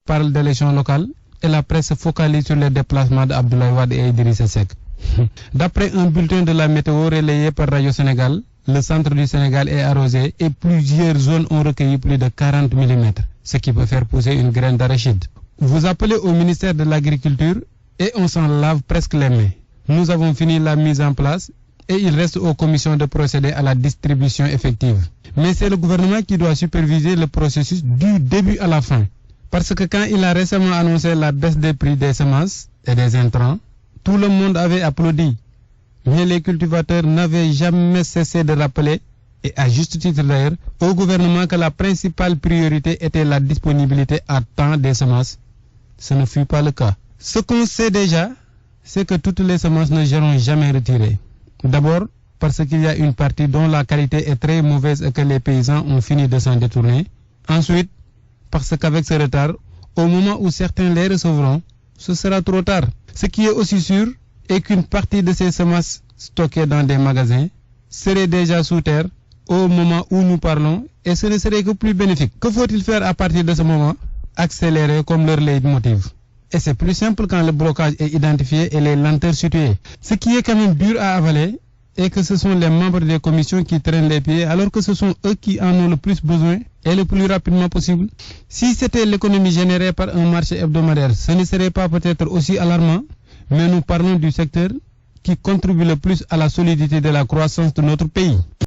parle d'élections locales et la presse se focalise sur les déplacements d'Abdoulaye Wade et Idrissa Seck. D'après un bulletin de la météo relayé par Radio Sénégal, le centre du Sénégal est arrosé et plusieurs zones ont recueilli plus de 40 mm, ce qui peut faire pousser une graine d'arachide. Vous appelez au ministère de l'Agriculture et on s'en lave presque les mains. Nous avons fini la mise en place et il reste aux commissions de procéder à la distribution effective. Mais c'est le gouvernement qui doit superviser le processus du début à la fin. Parce que quand il a récemment annoncé la baisse des prix des semences et des intrants, tout le monde avait applaudi. Mais les cultivateurs n'avaient jamais cessé de rappeler, et à juste titre d'ailleurs, au gouvernement que la principale priorité était la disponibilité à temps des semences. Ce ne fut pas le cas. Ce qu'on sait déjà, c'est que toutes les semences ne seront jamais retirées. D'abord, parce qu'il y a une partie dont la qualité est très mauvaise et que les paysans ont fini de s'en détourner. Ensuite, parce qu'avec ce retard, au moment où certains les recevront, ce sera trop tard. Ce qui est aussi sûr est qu'une partie de ces semences stockées dans des magasins seraient déjà sous terre au moment où nous parlons et ce ne serait que plus bénéfique. Que faut-il faire à partir de ce moment? Accélérer comme leur leitmotiv. Et c'est plus simple quand le blocage est identifié et les lenteurs situées. Ce qui est quand même dur à avaler est que ce sont les membres des commissions qui traînent les pieds alors que ce sont eux qui en ont le plus besoin et le plus rapidement possible. Si c'était l'économie générée par un marché hebdomadaire, ce ne serait pas peut-être aussi alarmant, mais nous parlons du secteur qui contribue le plus à la solidité de la croissance de notre pays.